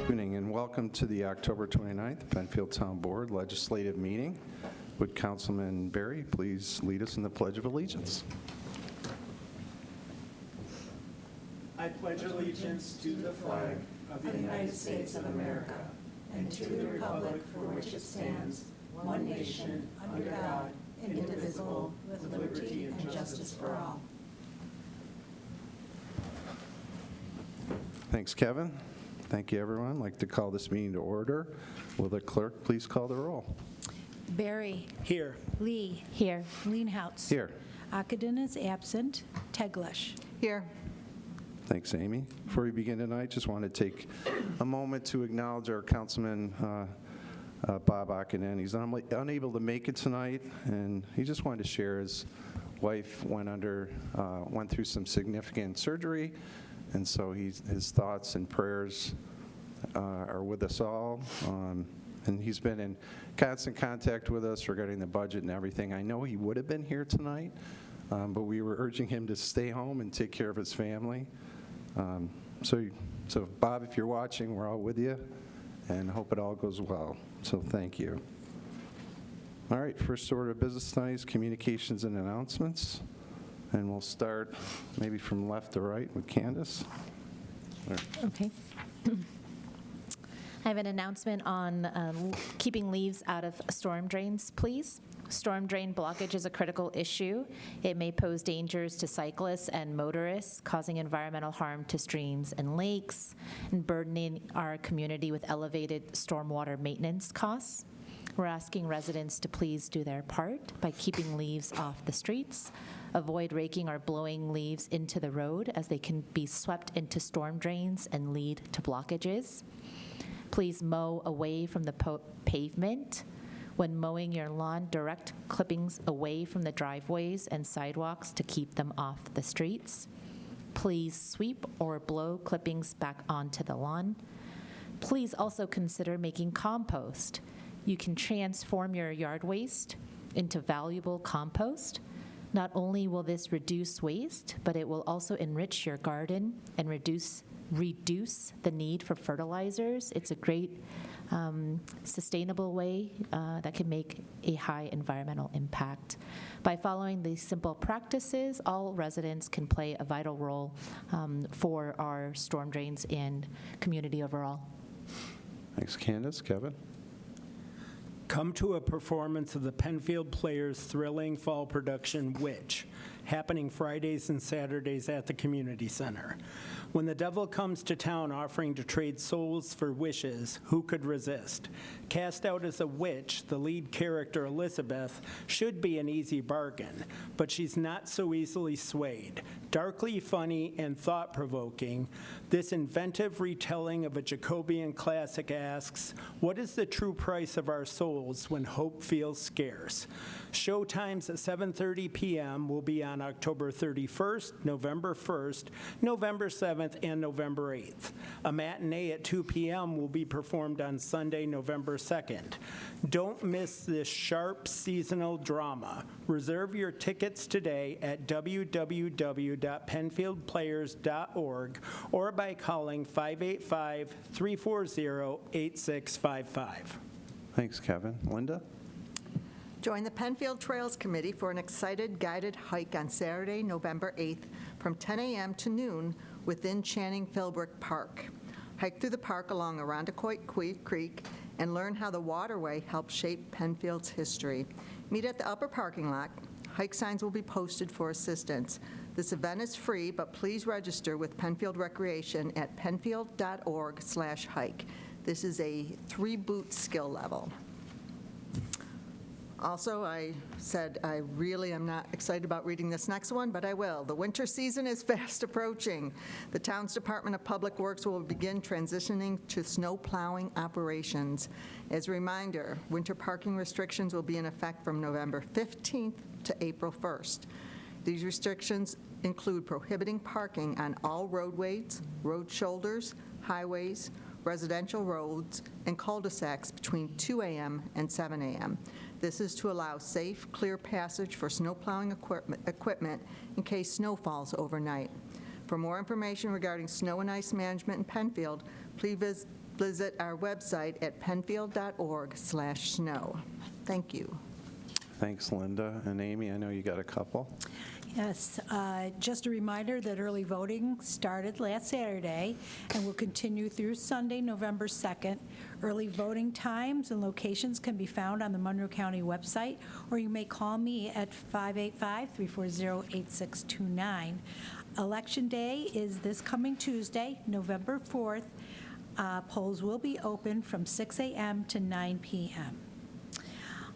evening and welcome to the October 29th Penfield Town Board Legislative Meeting. Would Councilman Berry please lead us in the Pledge of Allegiance? I pledge allegiance to the flag of the United States of America and to the republic for which it stands, one nation, under God, indivisible, with liberty and justice for all. Thanks, Kevin. Thank you, everyone. I'd like to call this meeting to order. Will the clerk please call the roll? Barry. Here. Lee. Here. Leenhouts. Here. Ockenden is absent. Teglash. Here. Thanks, Amy. Before we begin tonight, just want to take a moment to acknowledge our Councilman Bob Ockenden. He's unable to make it tonight, and he just wanted to share his wife went through some significant surgery, and so his thoughts and prayers are with us all. And he's been in constant contact with us regarding the budget and everything. I know he would have been here tonight, but we were urging him to stay home and take care of his family. So Bob, if you're watching, we're all with you, and hope it all goes well. So thank you. All right, first order of business tonight is communications and announcements. And we'll start maybe from left to right with Candace. Okay. I have an announcement on keeping leaves out of storm drains, please. Storm drain blockage is a critical issue. It may pose dangers to cyclists and motorists, causing environmental harm to streams and lakes, and burdening our community with elevated stormwater maintenance costs. We're asking residents to please do their part by keeping leaves off the streets. Avoid raking or blowing leaves into the road, as they can be swept into storm drains and lead to blockages. Please mow away from the pavement. When mowing your lawn, direct clippings away from the driveways and sidewalks to keep them off the streets. Please sweep or blow clippings back onto the lawn. Please also consider making compost. You can transform your yard waste into valuable compost. Not only will this reduce waste, but it will also enrich your garden and reduce the need for fertilizers. It's a great sustainable way that can make a high environmental impact. By following these simple practices, all residents can play a vital role for our storm drains and community overall. Thanks, Candace. Kevin? Come to a performance of the Penfield Players' thrilling fall production, Witch, happening Fridays and Saturdays at the Community Center. When the devil comes to town offering to trade souls for wishes, who could resist? Cast out as a witch, the lead character, Elizabeth, should be an easy bargain, but she's not so easily swayed. Darkly funny and thought-provoking, this inventive retelling of a Jacobean classic asks, what is the true price of our souls when hope feels scarce? Showtimes at 7:30 p.m. will be on October 31st, November 1st, November 7th, and November 8th. A matinee at 2 p.m. will be performed on Sunday, November 2nd. Don't miss this sharp seasonal drama. Reserve your tickets today at www.penfieldplayers.org or by calling 585-340-8655. Thanks, Kevin. Linda? Join the Penfield Trails Committee for an excited guided hike on Saturday, November 8th from 10 a.m. to noon within Channing Philbrook Park. Hike through the park along Irondequoit Creek and learn how the waterway helped shape Penfield's history. Meet at the upper parking lot. Hike signs will be posted for assistance. This event is free, but please register with Penfield Recreation at penfield.org/hike. This is a 3-boot skill level. Also, I said I really am not excited about reading this next one, but I will. The winter season is fast approaching. The town's Department of Public Works will begin transitioning to snow plowing operations. As a reminder, winter parking restrictions will be in effect from November 15th to April 1st. These restrictions include prohibiting parking on all roadways, road shoulders, highways, residential roads, and cul-de-sacs between 2 a.m. and 7 a.m. This is to allow safe, clear passage for snowplowing equipment in case snow falls overnight. For more information regarding snow and ice management in Penfield, please visit our website at penfield.org/snow. Thank you. Thanks, Linda. And Amy, I know you got a couple. Yes, just a reminder that early voting started last Saturday and will continue through Sunday, November 2nd. Early voting times and locations can be found on the Monroe County website, or you may call me at 585-340-8629. Election Day is this coming Tuesday, November 4th. Polls will be open from 6 a.m. to 9 p.m.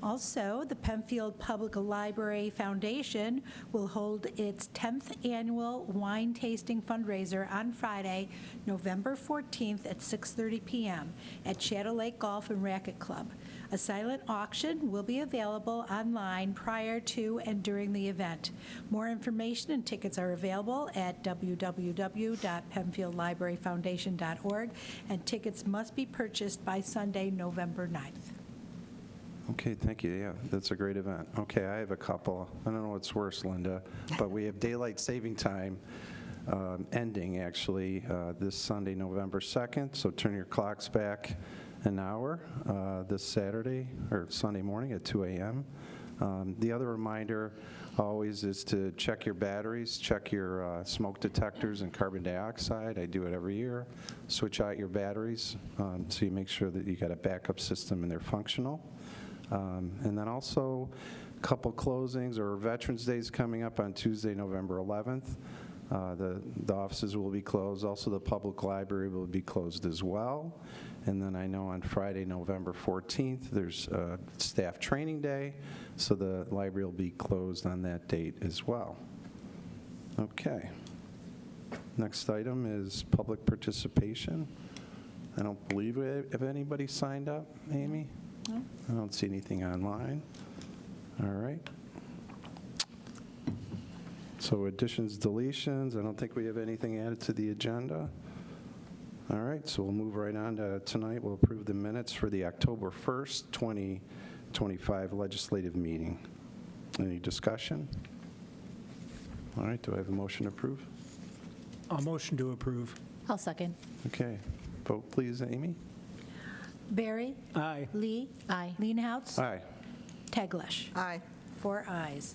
Also, the Penfield Public Library Foundation will hold its 10th annual wine tasting fundraiser on Friday, November 14th at 6:30 p.m. at Shadow Lake Golf and Racquet Club. A silent auction will be available online prior to and during the event. More information and tickets are available at www.penfieldlibraryfoundation.org, and tickets must be purchased by Sunday, November 9th. Okay, thank you. Yeah, that's a great event. Okay, I have a couple. I don't know what's worse, Linda, but we have daylight saving time ending, actually, this Sunday, November 2nd. So turn your clocks back an hour this Saturday, or Sunday morning at 2 a.m. The other reminder always is to check your batteries, check your smoke detectors and carbon dioxide. I do it every year. Switch out your batteries so you make sure that you got a backup system and they're functional. And then also a couple closings, or Veterans Day is coming up on Tuesday, November 11th. The offices will be closed. Also, the public library will be closed as well. And then I know on Friday, November 14th, there's staff training day, so the library will be closed on that date as well. Okay. Next item is public participation. I don't believe we have anybody signed up, Amy? No. I don't see anything online. All right. So additions, deletions, I don't think we have anything added to the agenda. All right, so we'll move right on to tonight. We'll approve the minutes for the October 1st, 2025 legislative meeting. Any discussion? All right, do I have a motion to approve? I'll motion to approve. I'll second. Okay, vote please, Amy. Barry? Aye. Lee? Aye. Leenhouts? Aye. Teglash? Aye. 4 ayes.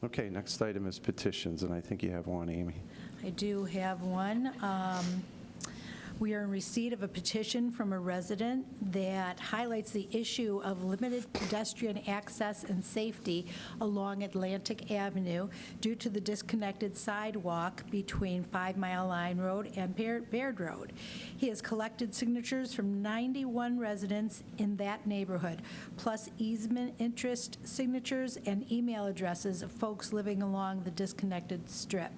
Okay, next item is petitions, and I think you have one, Amy. I do have one. We are in receipt of a petition from a resident that highlights the issue of limited pedestrian access and safety along Atlantic Avenue due to the disconnected sidewalk between 5 Mile Line Road and Baird Road. He has collected signatures from 91 residents in that neighborhood, plus easement interest signatures and email addresses of folks living along the disconnected strip,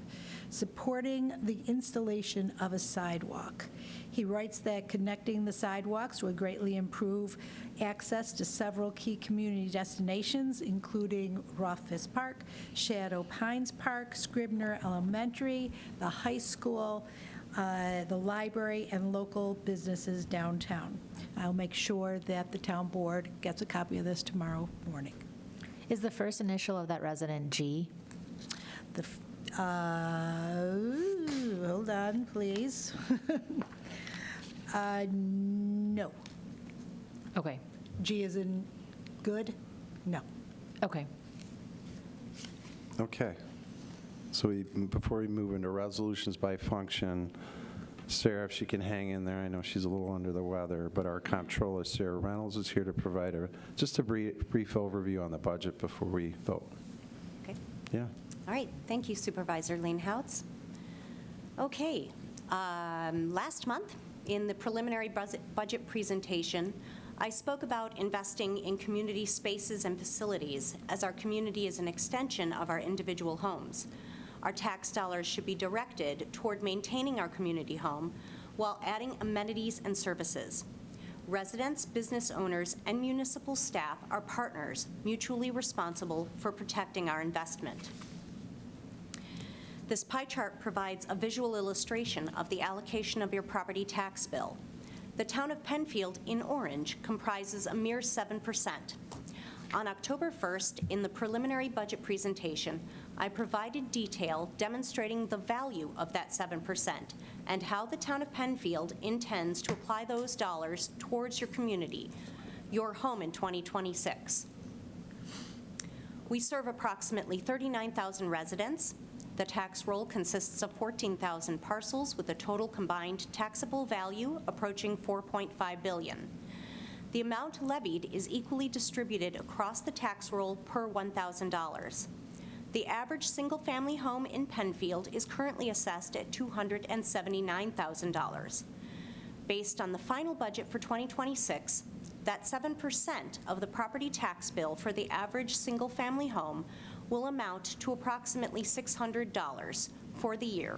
supporting the installation of a sidewalk. He writes that connecting the sidewalks would greatly improve access to several key community destinations, including Rothfuss Park, Shadow Pines Park, Scribner Elementary, the high school, the library, and local businesses downtown. I'll make sure that the town board gets a copy of this tomorrow morning. Is the first initial of that resident G? Hold on, please. No. Okay. G is in good? No. Okay. Okay. So before we move into resolutions by function, Sarah, if she can hang in there, I know she's a little under the weather, but our comptroller, Sarah Reynolds, is here to provide just a brief overview on the budget before we vote. Okay. Yeah. All right. Thank you, Supervisor Leenhouts. Okay. Last month, in the preliminary budget presentation, I spoke about investing in community spaces and facilities, as our community is an extension of our individual homes. Our tax dollars should be directed toward maintaining our community home while adding amenities and services. Residents, business owners, and municipal staff are partners, mutually responsible for protecting our investment. This pie chart provides a visual illustration of the allocation of your property tax bill. The town of Penfield, in orange, comprises a mere 7%. On October 1st, in the preliminary budget presentation, I provided detail demonstrating the value of that 7% and how the Town of Penfield intends to apply those dollars towards your community, your home in 2026. We serve approximately 39,000 residents. The tax roll consists of 14,000 parcels with a total combined taxable value approaching $4.5 billion. The amount levied is equally distributed across the tax roll per $1,000. The average single-family home in Penfield is currently assessed at $279,000. Based on the final budget for 2026, that 7% of the property tax bill for the average single-family home will amount to approximately $600 for the year,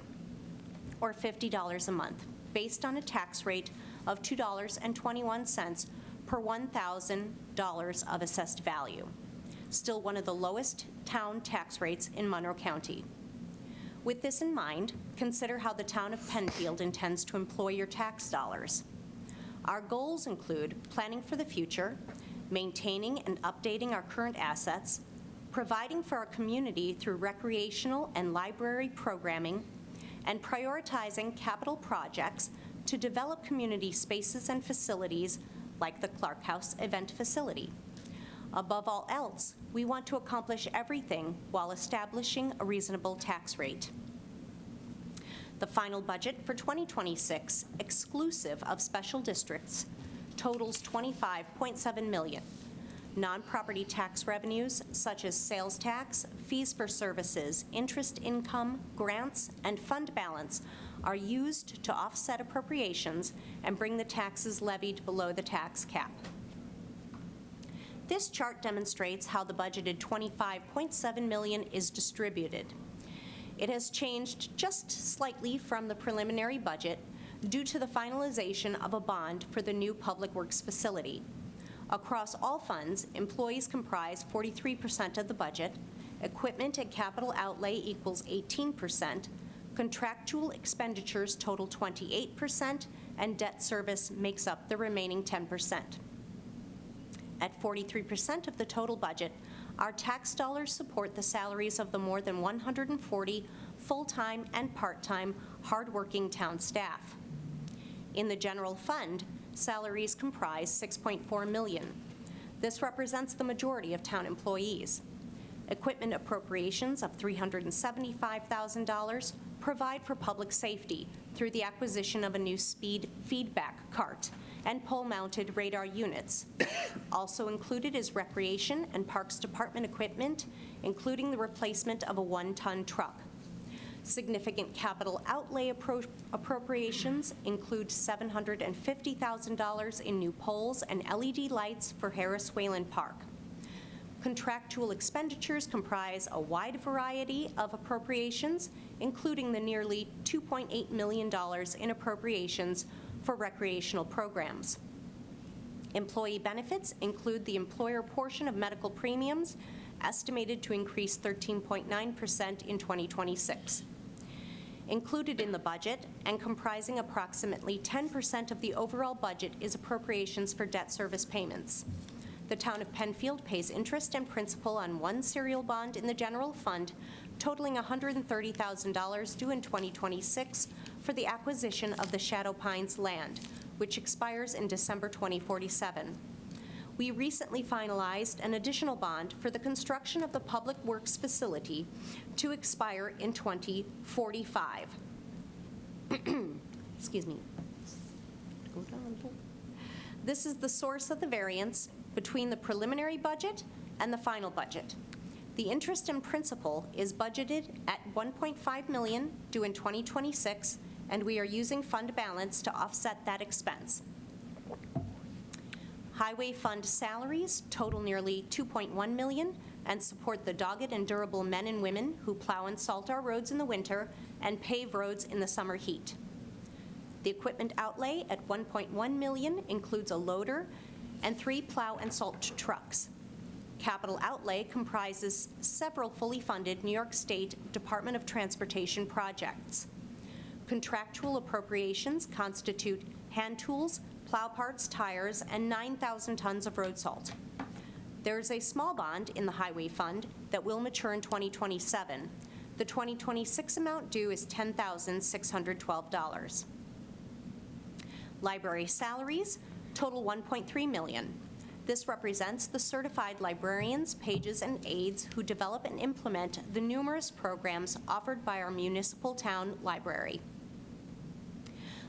or $50 a month, based on a tax rate of $2.21 per $1,000 of assessed value. Still one of the lowest town tax rates in Monroe County. With this in mind, consider how the Town of Penfield intends to employ your tax dollars. Our goals include planning for the future, maintaining and updating our current assets, providing for our community through recreational and library programming, and prioritizing capital projects to develop community spaces and facilities like the Clark House event facility. Above all else, we want to accomplish everything while establishing a reasonable tax rate. The final budget for 2026, exclusive of special districts, totals $25.7 million. Non-property tax revenues such as sales tax, fees for services, interest income, grants, and fund balance are used to offset appropriations and bring the taxes levied below the tax cap. This chart demonstrates how the budgeted $25.7 million is distributed. It has changed just slightly from the preliminary budget due to the finalization of a bond for the new Public Works facility. Across all funds, employees comprise 43% of the budget, equipment and capital outlay equals 18%, contractual expenditures total 28%, and debt service makes up the remaining 10%. At 43% of the total budget, our tax dollars support the salaries of the more than 140 full-time and part-time hardworking town staff. In the general fund, salaries comprise $6.4 million. This represents the majority of town employees. Equipment appropriations of $375,000 provide for public safety through the acquisition of a new speed feedback cart and pole-mounted radar units. Also included is Recreation and Parks Department equipment, including the replacement of a 1-ton truck. Significant capital outlay appropriations include $750,000 in new poles and LED lights for Harris Whalen Park. Contractual expenditures comprise a wide variety of appropriations, including the nearly $2.8 million in appropriations for recreational programs. Employee benefits include the employer portion of medical premiums, estimated to increase 13.9% in 2026. Included in the budget and comprising approximately 10% of the overall budget is appropriations for debt service payments. The Town of Penfield pays interest and principal on one serial bond in the general fund, totaling $130,000 due in 2026 for the acquisition of the Shadow Pines land, which expires in December 2047. We recently finalized an additional bond for the construction of the Public Works facility to expire in 2045. Excuse me. This is the source of the variance between the preliminary budget and the final budget. The interest and principal is budgeted at $1.5 million due in 2026, and we are using fund balance to offset that expense. Highway fund salaries total nearly $2.1 million and support the dogged and durable men and women who plow and salt our roads in the winter and pave roads in the summer heat. The equipment outlay at $1.1 million includes a loader and 3 plow and salt trucks. Capital outlay comprises several fully funded New York State Department of Transportation projects. Contractual appropriations constitute hand tools, plow parts, tires, and 9,000 tons of road salt. There is a small bond in the Highway Fund that will mature in 2027. The 2026 amount due is $10,612. Library salaries total $1.3 million. This represents the certified librarians, pages, and aides who develop and implement the numerous programs offered by our municipal town library.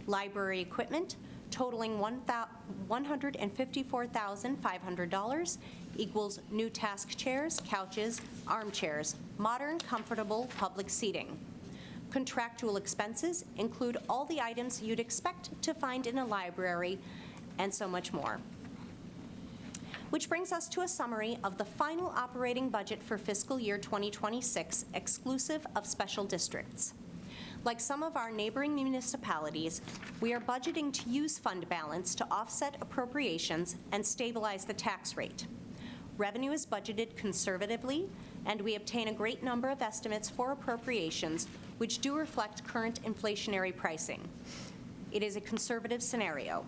Library equipment totaling $154,500 equals new task chairs, couches, armchairs, modern, comfortable public seating. Contractual expenses include all the items you'd expect to find in a library and so much more. Which brings us to a summary of the final operating budget for fiscal year 2026, exclusive of special districts. Like some of our neighboring municipalities, we are budgeting to use fund balance to offset appropriations and stabilize the tax rate. Revenue is budgeted conservatively, and we obtain a great number of estimates for appropriations which do reflect current inflationary pricing. It is a conservative scenario.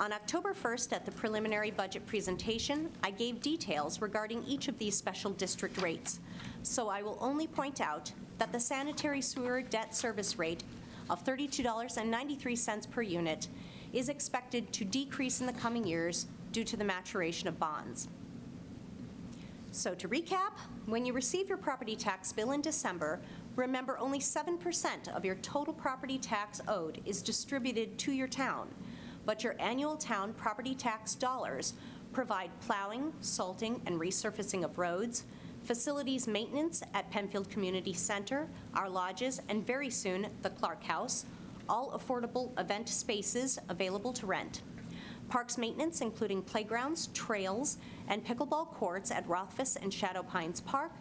On October 1st, at the preliminary budget presentation, I gave details regarding each of these special district rates, so I will only point out that the sanitary sewer debt service rate of $32.93 per unit is expected to decrease in the coming years due to the maturation of bonds. So to recap, when you receive your property tax bill in December, remember only 7% of your total property tax owed is distributed to your town, but your annual town property tax dollars provide plowing, salting, and resurfacing of roads, facilities maintenance at Penfield Community Center, our lodges, and very soon the Clerk House, all affordable event spaces available to rent. Parks maintenance, including playgrounds, trails, and pickleball courts at Rothfuss and Shadow Pines Park,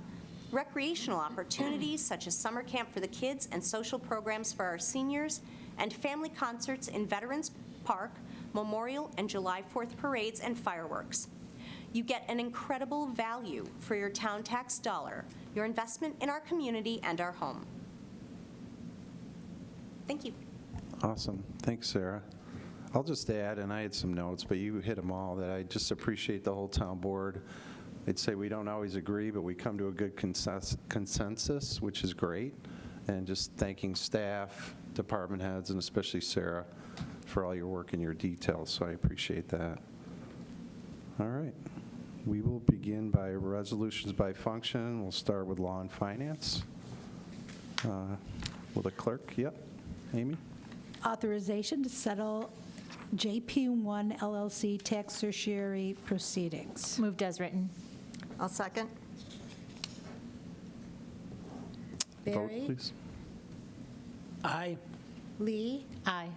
recreational opportunities such as summer camp for the kids and social programs for our seniors, and family concerts in Veterans Park, Memorial and July 4th parades and fireworks. You get an incredible value for your town tax dollar, your investment in our community and our home. Thank you. Awesome. Thanks, Sarah. I'll just add, and I had some notes, but you hit them all, that I just appreciate the whole town board. I'd say we don't always agree, but we come to a good consensus, which is great. And just thanking staff, department heads, and especially Sarah for all your work and your details, so I appreciate that. All right. We will begin by resolutions by function. We'll start with law and finance. Will the clerk? Yep. Amy? Authorization to settle JPOne LLC tax certiorari proceedings. Moved as written. I'll second. Vote, Barry? please. Aye. Lee? Aye.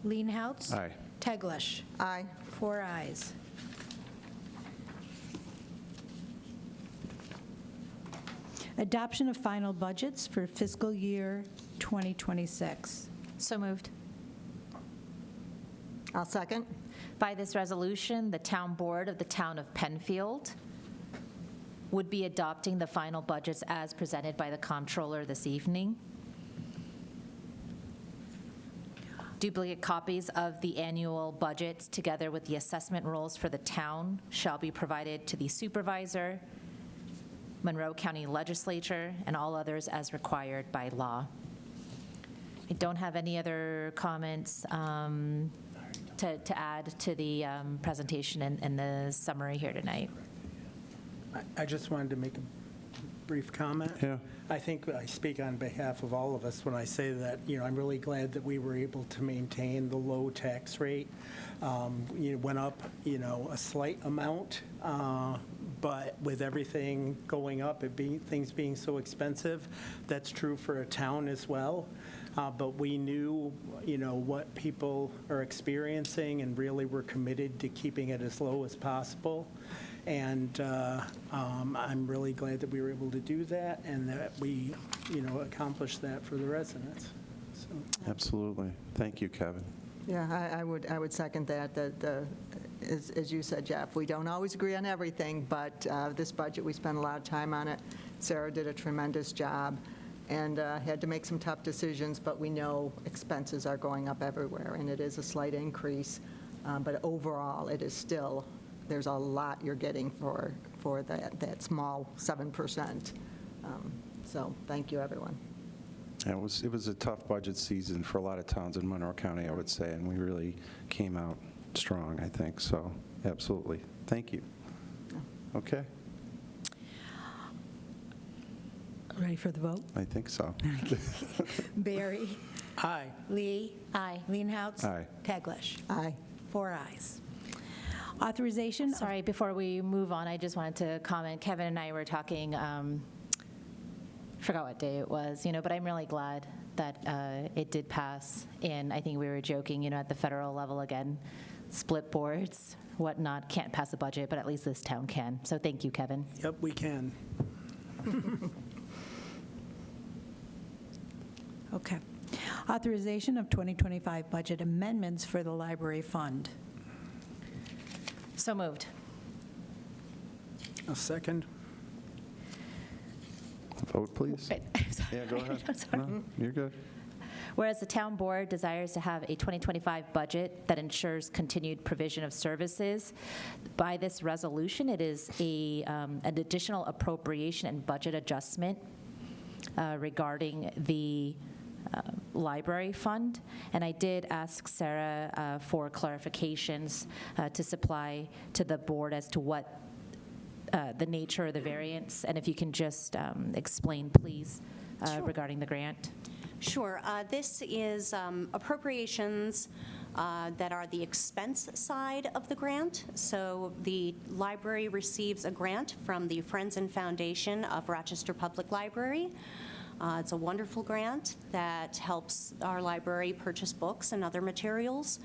Leenhouts? Aye. Teglash? Aye. 4 ayes. Adoption of final budgets for fiscal year 2026. So moved. I'll second. By this resolution, the town board of the Town of Penfield would be adopting the final budgets as presented by the comptroller this evening. Duplicate copies of the annual budgets together with the assessment rolls for the town shall be provided to the supervisor, Monroe County Legislature, and all others as required by law. I don't have any other comments to add to the presentation and the summary here tonight. I just wanted to make a brief comment. Yeah. I think I speak on behalf of all of us when I say that, I'm really glad that we were able to maintain the low tax rate. It went up, a slight amount, but with everything going up, things being so expensive, that's true for a town as well. But we knew, what people are experiencing and really were committed to keeping it as low as possible. And I'm really glad that we were able to do that and that we, accomplished that for the residents. So. Absolutely. Thank you, Kevin. Yeah, I would second that, as you said, Jeff, we don't always agree on everything, but this budget, we spent a lot of time on it. Sarah did a tremendous job and had to make some tough decisions, but we know expenses are going up everywhere, and it is a slight increase, but overall, it is still there's a lot you're getting for that small 7%. So thank you, everyone. It was a tough budget season for a lot of towns in Monroe County, I would say, and we really came out strong, I think. So absolutely. Thank you. Okay. Ready for the vote? I think so. Barry? Aye. Lee? Aye. Leenhouts? Aye. Teglash? Aye. 4 ayes. Authorization of Sorry, before we move on, I just wanted to comment. Kevin and I were talking, forgot what day it was, but I'm really glad that it did pass. And I think we were joking, at the federal level again, split boards, whatnot, can't pass a budget, but at least this town can. So thank you, Kevin. Yep, we can. Okay. Authorization of 2025 budget amendments for the library fund. So moved. A second. Vote, please. Wait, I'm sorry. Yeah, go ahead. I'm sorry. No, you're good. Whereas the town board desires to have a 2025 budget that ensures continued provision of services, by this resolution, it is an additional appropriation and budget adjustment regarding the library fund. And I did ask Sarah for clarifications to supply to the board as to what the nature of the variance, and if you can just explain, please, Sure. regarding the grant. Sure. This is appropriations that are the expense side of the grant. So the library receives a grant from the Friends and Foundation of Rochester Public Library. It's a wonderful grant that helps our library purchase books and other materials.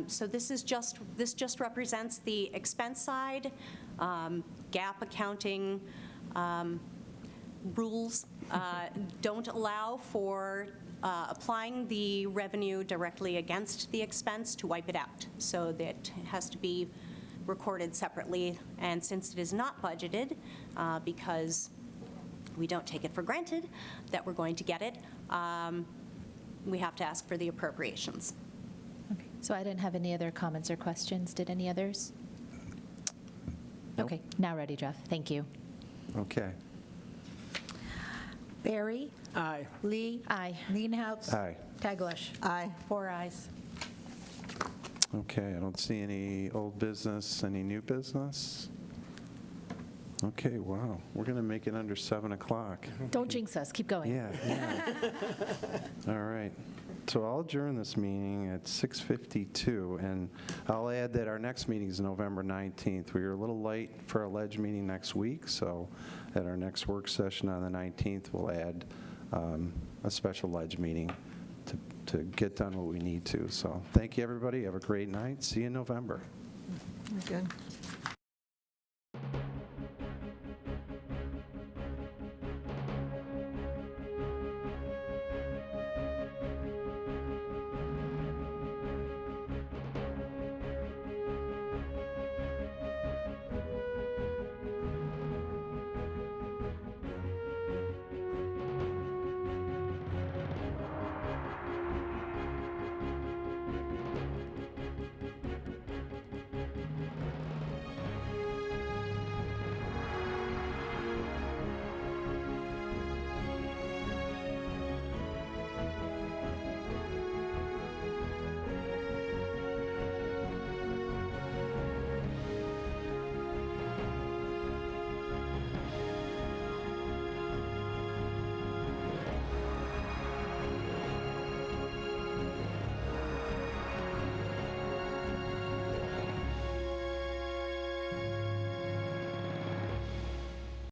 So this just represents the expense side. GAAP accounting rules don't allow for applying the revenue directly against the expense to wipe it out. So that it has to be recorded separately. And since it is not budgeted, because we don't take it for granted that we're going to get it, we have to ask for the appropriations. Okay. So I didn't have any other comments or questions. Did any others? Nope. Okay, now ready, Jeff. Thank you. Okay. Barry? Aye. Lee? Aye. Leenhouts? Aye. Teglash? Aye. 4 ayes. Okay, I don't see any old business, any new business. Okay, wow, we're going to make it under 7 o'clock. Don't jinx us. Keep going. Yeah. All right. So I'll adjourn this meeting at 6:52, and I'll add that our next meeting is November 19th. We are a little late for our ledge meeting next week, so at our next work session on the 19th, we'll add a special ledge meeting to get done what we need to. So thank you, everybody. Have a great night. See you in November. Good.